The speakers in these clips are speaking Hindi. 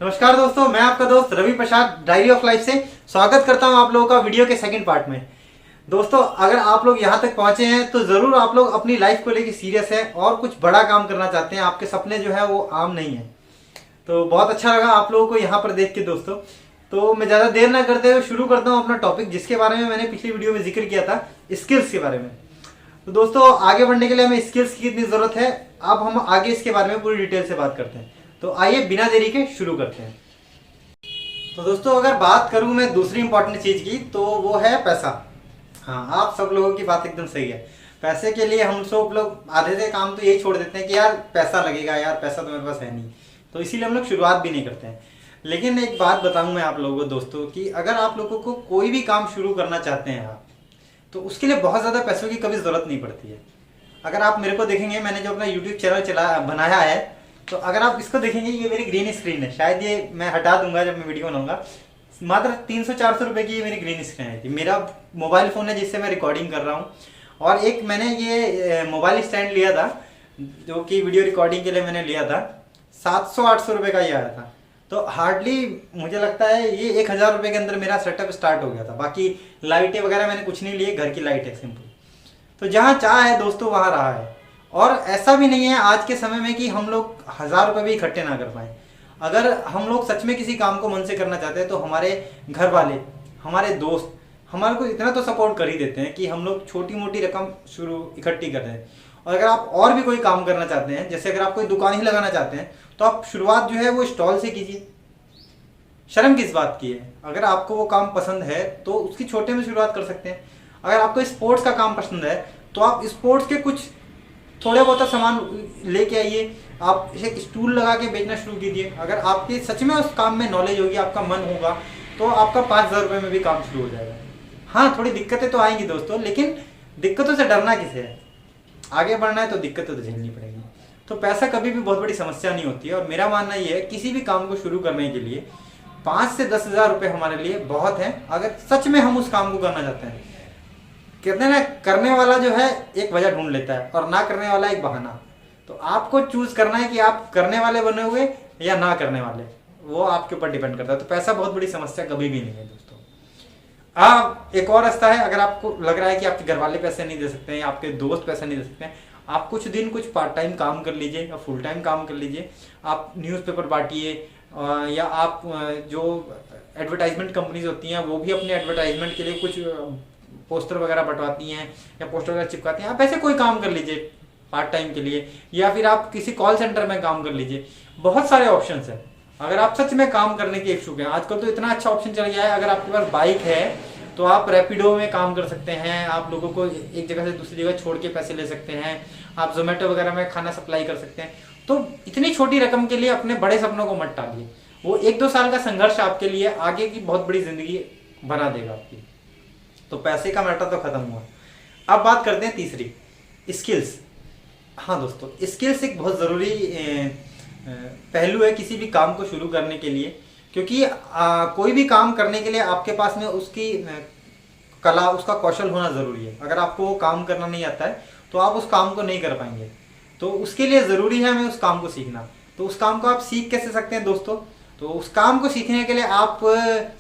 नमस्कार दोस्तों, मैं आपका दोस्त रवि प्रसाद डायरी ऑफ लाइफ से स्वागत करता हूं आप लोगों का वीडियो के सेकंड पार्ट में। दोस्तों, अगर आप लोग यहां तक पहुंचे हैं तो जरूर आप लोग अपनी लाइफ को लेकर सीरियस हैं और कुछ बड़ा काम करना चाहते हैं। आपके सपने जो है वो आम नहीं है। तो बहुत अच्छा लगा आप लोगों को यहाँ पर देख के दोस्तों। तो मैं ज़्यादा देर ना करते हुए शुरू करता हूँ अपना टॉपिक, जिसके बारे में मैंने पिछली वीडियो में जिक्र किया था, स्किल्स के बारे में। तो दोस्तों, आगे बढ़ने के लिए हमें स्किल्स की कितनी ज़रूरत है, अब हम आगे इसके बारे में पूरी डिटेल से बात करते हैं। तो आइए बिना देरी के शुरू करते हैं। तो दोस्तों, अगर बात करूं मैं दूसरी इंपॉर्टेंट चीज़ की, तो वो है पैसा। हाँ, आप सब लोगों की बात एकदम सही है। पैसे के लिए हम सब लोग आधे से काम तो यही छोड़ देते हैं कि यार पैसा लगेगा, यार पैसा तो मेरे पास है नहीं, तो इसीलिए हम लोग शुरुआत भी नहीं करते हैं। लेकिन एक बात बताऊं मैं आप लोगों को दोस्तों, कि अगर आप लोगों को कोई भी काम शुरू करना चाहते हैं आप, तो उसके लिए बहुत ज़्यादा पैसों की कभी ज़रूरत नहीं पड़ती है। अगर आप मेरे को देखेंगे, मैंने जो अपना यूट्यूब चैनल बनाया है, तो अगर आप इसको देखेंगे, ये मेरी ग्रीन स्क्रीन है। शायद ये मैं हटा दूंगा जब मैं वीडियो बनाऊंगा। मात्र 300-400 रुपए की ये मेरी ग्रीन स्क्रीन है। मेरा मोबाइल फ़ोन है जिससे मैं रिकॉर्डिंग कर रहा हूँ। और एक मैंने ये मोबाइल स्टैंड लिया था, जो कि वीडियो रिकॉर्डिंग के लिए मैंने लिया था। 700-800 रुपये का ये आया था। तो हार्डली मुझे लगता है ये 1000 रुपये के अंदर मेरा सेटअप स्टार्ट हो गया था। बाकी लाइटें वगैरह मैंने कुछ नहीं लिए, घर की लाइट है सिंपल। तो जहाँ चाह है दोस्तों वहाँ रहा है। और ऐसा भी नहीं है आज के समय में कि हम लोग 1000 रुपये भी इकट्ठे ना कर पाए। अगर हम लोग सच में किसी काम को मन से करना चाहते हैं, तो हमारे घर वाले, हमारे दोस्त हमारे को इतना तो सपोर्ट कर ही देते हैं कि हम लोग छोटी मोटी रकम शुरू इकट्ठी कर रहे हैं। और अगर आप और भी कोई काम करना चाहते हैं, जैसे अगर आप कोई दुकान ही लगाना चाहते हैं, तो आप शुरुआत जो है वो स्टॉल से कीजिए। शर्म किस बात की है? अगर आपको वो काम पसंद है तो उसकी छोटे में शुरुआत कर सकते हैं। अगर आपको स्पोर्ट्स का काम पसंद है, तो आप स्पोर्ट्स के कुछ थोड़े बहुत सामान लेके आइए, आप एक स्टूल लगा के बेचना शुरू कीजिए। अगर आपकी सच में उस काम में नॉलेज होगी, आपका मन होगा, तो आपका 5000 रुपये में भी काम शुरू हो जाएगा। हाँ, थोड़ी दिक्कतें तो आएंगी दोस्तों, लेकिन दिक्कतों से डरना किसे है? आगे बढ़ना है तो दिक्कतें तो झेलनी पड़ेगी। तो पैसा कभी भी बहुत बड़ी समस्या नहीं होती है। और मेरा मानना ये है, किसी भी काम को शुरू करने के लिए 5 से 10,000 रुपये हमारे लिए बहुत हैं, अगर सच में हम उस काम को करना चाहते हैं। कहते हैं ना, करने वाला जो है एक वजह ढूंढ लेता है और ना करने वाला एक बहाना। तो आपको चूज करना है कि आप करने वाले बने हुए या ना करने वाले, वो आपके ऊपर डिपेंड करता है। तो पैसा बहुत बड़ी समस्या कभी भी नहीं है दोस्तों। एक और रास्ता है, अगर आपको लग रहा है कि आपके घर वाले पैसे नहीं दे सकते हैं या आपके दोस्त पैसे नहीं दे सकते हैं, आप कुछ दिन कुछ पार्ट टाइम काम कर लीजिए या फुल टाइम काम कर लीजिए। आप न्यूज़पेपर बांटिए, या आप जो एडवर्टाइजमेंट कंपनीज होती हैं वो भी अपने एडवर्टाइजमेंट के लिए कुछ पोस्टर वगैरह बंटवाती हैं या पोस्टर वगैरह चिपकाती हैं। आप ऐसे कोई काम कर लीजिए पार्ट टाइम के लिए, या फिर आप किसी कॉल सेंटर में काम कर लीजिए। बहुत सारे ऑप्शंस हैं अगर आप सच में काम करने के इच्छुक हैं। आजकल तो इतना अच्छा ऑप्शन चल गया है, अगर आपके पास बाइक है तो आप रैपिडो में काम कर सकते हैं। आप लोगों को एक जगह से दूसरी जगह छोड़ के पैसे ले सकते हैं। आप जोमेटो वगैरह में खाना सप्लाई कर सकते हैं। तो इतनी छोटी रकम के लिए अपने बड़े सपनों को मत टालिए। वो 1-2 साल का संघर्ष आपके लिए आगे की बहुत बड़ी जिंदगी बना देगा आपकी। तो पैसे का मैटर तो खत्म हुआ। अब बात करते हैं तीसरी, स्किल्स। हाँ दोस्तों, स्किल्स एक बहुत ज़रूरी पहलू है किसी भी काम को शुरू करने के लिए। क्योंकि कोई भी काम करने के लिए आपके पास में उसकी कला, उसका कौशल होना ज़रूरी है। अगर आपको वो काम करना नहीं आता है तो आप उस काम को नहीं कर पाएंगे। तो उसके लिए ज़रूरी है हमें उस काम को सीखना। तो उस काम को आप सीख कैसे सकते हैं दोस्तों? तो उस काम को सीखने के लिए आप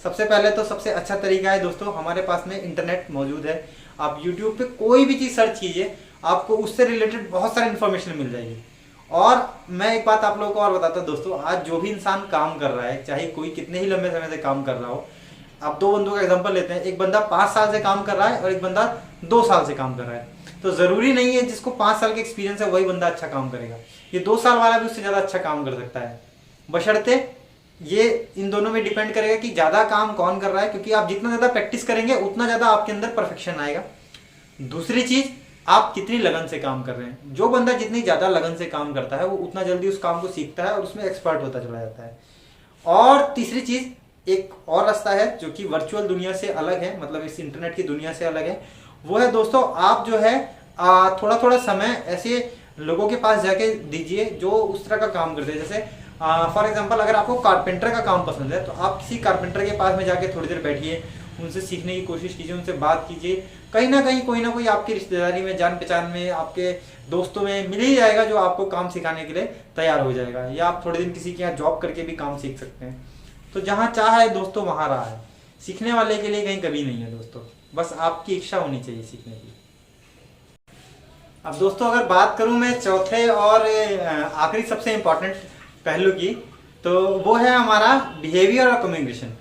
सबसे पहले तो सबसे अच्छा तरीका है दोस्तों, हमारे पास में इंटरनेट मौजूद है। आप यूट्यूब पे कोई भी चीज़ सर्च कीजिए, आपको उससे रिलेटेड बहुत सारी इन्फॉर्मेशन मिल जाएगी। और मैं एक बात आप लोगों को और बताता हूँ दोस्तों, आज जो भी इंसान काम कर रहा है, चाहे कोई कितने ही लंबे समय से काम कर रहा हो, आप 2 बंदों का एग्जांपल लेते हैं। एक बंदा 5 साल से काम कर रहा है और एक बंदा 2 साल से काम कर रहा है। तो ज़रूरी नहीं है जिसको 5 साल का एक्सपीरियंस है वही बंदा अच्छा काम करेगा। ये 2 साल वाला भी उससे ज़्यादा अच्छा काम कर सकता है, बशर्ते ये इन दोनों में डिपेंड करेगा कि ज़्यादा काम कौन कर रहा है। क्योंकि आप जितना ज़्यादा प्रैक्टिस करेंगे उतना ज़्यादा आपके अंदर परफेक्शन आएगा। दूसरी चीज़, आप कितनी लगन से काम कर रहे हैं। जो बंदा जितनी ज़्यादा लगन से काम करता है वो उतना जल्दी उस काम को सीखता है और उसमें एक्सपर्ट होता चला जाता है। और तीसरी चीज़, एक और रास्ता है जो कि वर्चुअल दुनिया से अलग है, मतलब इस इंटरनेट की दुनिया से अलग है। वो है दोस्तों, आप जो है थोड़ा थोड़ा समय ऐसे लोगों के पास जाके दीजिए जो उस तरह का काम करते हैं। जैसे फॉर एग्जांपल, अगर आपको कारपेंटर का काम पसंद है तो आप किसी कारपेंटर के पास में जाके थोड़ी देर बैठिए, उनसे सीखने की कोशिश कीजिए, उनसे बात कीजिए। कहीं ना कहीं कोई ना कोई आपकी रिश्तेदारी में, जान पहचान में, आपके दोस्तों में मिल ही जाएगा जो आपको काम सिखाने के लिए तैयार हो जाएगा। या आप थोड़े दिन किसी के यहाँ जॉब करके भी काम सीख सकते हैं। तो जहाँ चाह है दोस्तों वहाँ रहा है। सीखने वाले के लिए कहीं कभी नहीं है दोस्तों, बस आपकी इच्छा होनी चाहिए सीखने की। अब दोस्तों अगर बात करूं मैं चौथे और आखिरी सबसे इम्पोर्टेंट पहलू की, तो वो है हमारा बिहेवियर और कम्युनिकेशन।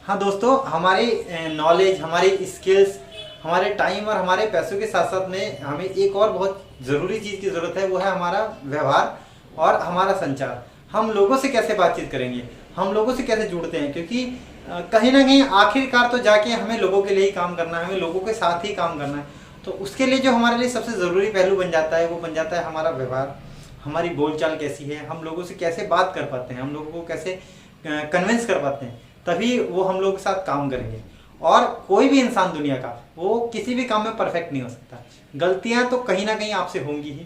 हाँ दोस्तों, हमारी नॉलेज, हमारी स्किल्स, हमारे टाइम और हमारे पैसों के साथ साथ में हमें एक और बहुत ज़रूरी चीज़ की ज़रूरत है, वो है हमारा व्यवहार और हमारा संचार। हम लोगों से कैसे बातचीत करेंगे, हम लोगों से कैसे जुड़ते हैं, क्योंकि कहीं ना कहीं आखिरकार तो जाके हमें लोगों के लिए ही काम करना है, हमें लोगों के साथ ही काम करना है। तो उसके लिए जो हमारे लिए सबसे ज़रूरी पहलू बन जाता है वो बन जाता है हमारा व्यवहार। हमारी बोलचाल कैसी है, हम लोगों से कैसे बात कर पाते हैं, हम लोगों को कैसे कन्विंस कर पाते हैं, तभी वो हम लोगों के साथ काम करेंगे। और कोई भी इंसान दुनिया का वो किसी भी काम में परफेक्ट नहीं हो सकता, गलतियां तो कहीं ना कहीं आपसे होंगी ही।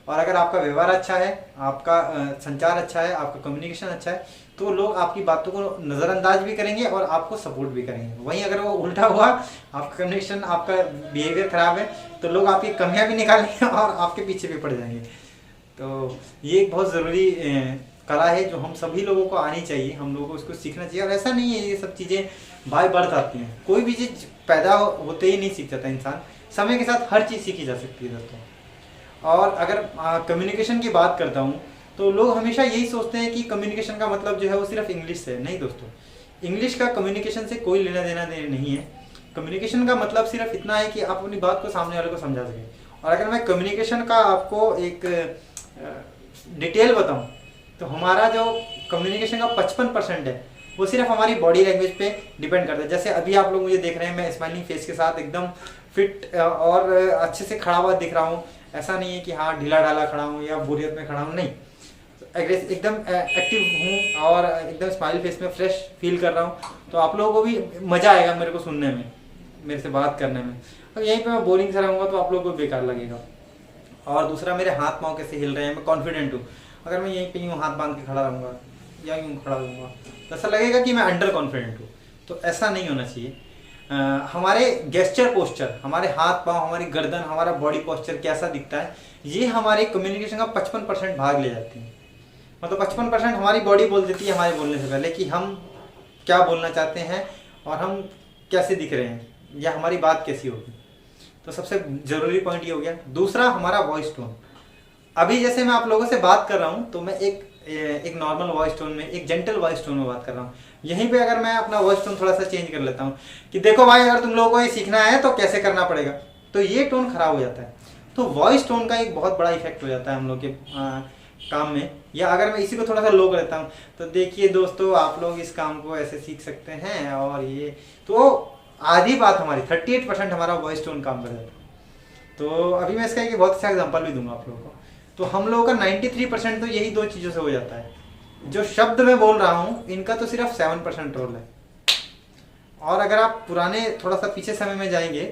और अगर आपका व्यवहार अच्छा है, आपका संचार अच्छा है, आपका कम्युनिकेशन अच्छा है, तो लोग आपकी बातों को नज़रअंदाज भी करेंगे और आपको सपोर्ट भी करेंगे। वहीं अगर वो उल्टा हुआ, आपका कम्युनिकेशन, आपका बिहेवियर खराब है, तो लोग आपकी कमियां भी निकालेंगे और आपके पीछे भी पड़ जाएंगे। तो ये एक बहुत ज़रूरी कला है जो हम सभी लोगों को आनी चाहिए, हम लोगों को इसको सीखना चाहिए। और ऐसा नहीं है ये सब चीज़ें बाय बर्थ आती हैं, कोई भी चीज़ पैदा होते ही नहीं सीख जाता इंसान, समय के साथ हर चीज़ सीखी जा सकती है दोस्तों। और अगर कम्युनिकेशन की बात करता हूँ, तो लोग हमेशा यही सोचते हैं कि कम्युनिकेशन का मतलब जो है वो सिर्फ इंग्लिश से है। नहीं दोस्तों, इंग्लिश का कम्युनिकेशन से कोई लेना देना नहीं है। कम्युनिकेशन का मतलब सिर्फ इतना है कि आप अपनी बात को सामने वाले को समझा सकें। और अगर मैं कम्युनिकेशन का आपको एक डिटेल बताऊं, तो हमारा जो कम्युनिकेशन का 55% है वो सिर्फ हमारी बॉडी लैंग्वेज पे डिपेंड करता है। जैसे अभी आप लोग मुझे देख रहे हैं, मैं स्माइलिंग फेस के साथ एकदम फिट और अच्छे से खड़ा हुआ दिख रहा हूँ। ऐसा नहीं है कि हाँ ढीला ढाला खड़ा हूँ या बोरियत में खड़ा हूँ, नहीं, एकदम एक्टिव हूँ और एकदम स्माइल फेस में फ्रेश फील कर रहा हूँ। तो आप लोगों को भी मज़ा आएगा मेरे को सुनने में, मेरे से बात करने में। और यहीं पे मैं बोरिंग सा रहूँगा तो आप लोगों को बेकार लगेगा। और दूसरा, मेरे हाथ पाँव कैसे हिल रहे हैं, मैं कॉन्फिडेंट हूँ। अगर मैं यहीं पे यूँ हाथ बांध के खड़ा रहूँगा या यूँ खड़ा रहूँगा तो ऐसा लगेगा कि मैं अंडर कॉन्फिडेंट हूँ। तो ऐसा नहीं होना चाहिए। हमारे गेस्चर पोस्चर, हमारे हाथ पाँव, हमारी गर्दन, हमारा बॉडी पोस्चर कैसा दिखता है, ये हमारे कम्युनिकेशन का 55% भाग ले जाती है। मतलब 55% हमारी बॉडी बोल देती है हमारे बोलने से पहले कि हम क्या बोलना चाहते हैं और हम कैसे दिख रहे हैं या हमारी बात कैसी होगी। तो सबसे ज़रूरी पॉइंट ये हो गया। दूसरा, हमारा वॉइस टोन। अभी जैसे मैं आप लोगों से बात कर रहा हूँ तो मैं एक नॉर्मल वॉइस टोन में, एक जेंटल वॉइस टोन में बात कर रहा हूँ। यहीं पे अगर मैं अपना वॉइस टोन थोड़ा सा चेंज कर लेता हूँ कि देखो भाई, अगर तुम लोगों को ये सीखना है तो कैसे करना पड़ेगा, तो ये टोन खराब हो जाता है। तो वॉइस टोन का एक बहुत बड़ा इफेक्ट हो जाता है हम लोग के काम में। या अगर मैं इसी को थोड़ा सा लो कर लेता हूँ, तो देखिए दोस्तों, आप लोग इस काम को ऐसे सीख सकते हैं, और ये तो आधी बात हमारी 38% हमारा वॉइस टोन काम कर जाता है। तो अभी मैं इसका एक बहुत अच्छा एग्जांपल भी दूंगा आप लोगों को। तो हम लोगों का 93% तो यही दो चीज़ों से हो जाता है। जो शब्द मैं बोल रहा हूँ इनका तो सिर्फ 7% रोल है। और अगर आप पुराने थोड़ा सा पीछे समय में जाएंगे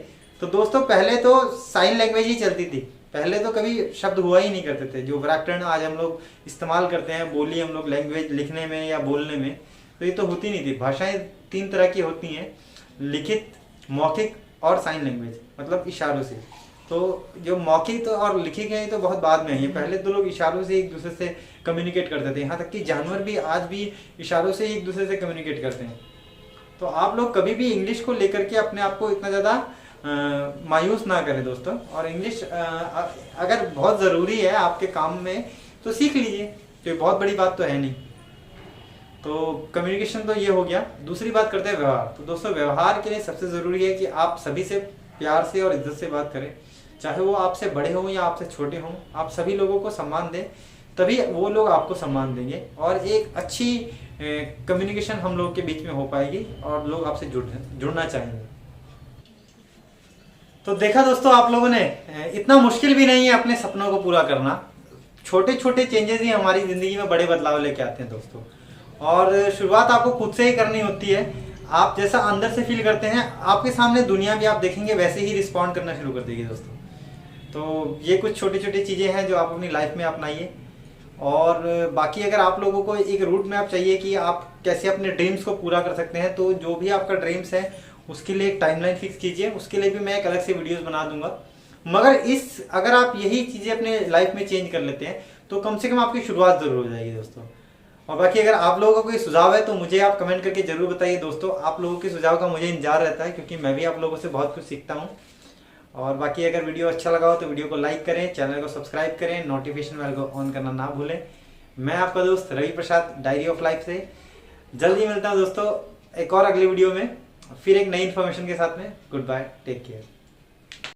तो दोस्तों, पहले तो साइन लैंग्वेज ही चलती थी। पहले तो कभी शब्द हुआ ही नहीं करते थे। जो व्याकरण आज हम लोग इस्तेमाल करते हैं, बोली हम लोग लैंग्वेज लिखने में या बोलने में, तो ये तो होती नहीं थी। भाषाएं 3 तरह की होती हैं, लिखित, मौखिक और साइन लैंग्वेज, मतलब इशारों से। तो जो मौखिक तो और लिखित है ये तो बहुत बाद में है। पहले तो लोग इशारों से एक दूसरे से कम्युनिकेट करते थे। यहाँ तक कि जानवर भी आज भी इशारों से एक दूसरे से कम्युनिकेट करते हैं। तो आप लोग कभी भी इंग्लिश को लेकर के अपने आप को इतना ज़्यादा मायूस ना करें दोस्तों। और इंग्लिश अगर बहुत ज़रूरी है आपके काम में तो सीख लीजिए, तो बहुत बड़ी बात तो है नहीं। तो कम्युनिकेशन तो ये हो गया। दूसरी बात करते हैं व्यवहार। तो दोस्तों, व्यवहार के लिए सबसे ज़रूरी है कि आप सभी से प्यार से और इज्जत से बात करें, चाहे वो आपसे बड़े हों या आपसे छोटे हों। आप सभी लोगों को सम्मान दें, तभी वो लोग आपको सम्मान देंगे और एक अच्छी कम्युनिकेशन हम लोग के बीच में हो पाएगी और लोग आपसे जुड़ना चाहेंगे। तो देखा दोस्तों, आप लोगों ने, इतना मुश्किल भी नहीं है अपने सपनों को पूरा करना। छोटे छोटे चेंजेस ही हमारी ज़िंदगी में बड़े बदलाव लेके आते हैं दोस्तों। और शुरुआत आपको खुद से ही करनी होती है। आप जैसा अंदर से फील करते हैं, आपके सामने दुनिया भी आप देखेंगे वैसे ही रिस्पॉन्ड करना शुरू कर देगी दोस्तों। तो ये कुछ छोटी छोटी चीज़ें हैं जो आप अपनी लाइफ में अपनाइए। और बाकी अगर आप लोगों को एक रूट मैप चाहिए कि आप कैसे अपने ड्रीम्स को पूरा कर सकते हैं, तो जो भी आपका ड्रीम्स है उसके लिए एक टाइमलाइन फिक्स कीजिए, उसके लिए भी मैं एक अलग से वीडियोस बना दूंगा। मगर अगर आप यही चीज़ें अपने लाइफ में चेंज कर लेते हैं तो कम से कम आपकी शुरुआत जरूर हो जाएगी दोस्तों। और बाकी अगर आप लोगों का कोई सुझाव है तो मुझे आप कमेंट करके जरूर बताइए दोस्तों। आप लोगों के सुझाव का मुझे इंतजार रहता है, क्योंकि मैं भी आप लोगों से बहुत कुछ सीखता हूँ। और बाकी अगर वीडियो अच्छा लगा हो तो वीडियो को लाइक करें, चैनल को सब्सक्राइब करें, नोटिफिकेशन बेल को ऑन करना ना भूलें। मैं आपका दोस्त रवि प्रसाद डायरी ऑफ लाइफ से जल्दी मिलता हूँ दोस्तों एक और अगले वीडियो में, फिर एक नई इन्फॉर्मेशन के साथ में। Goodbye, take care.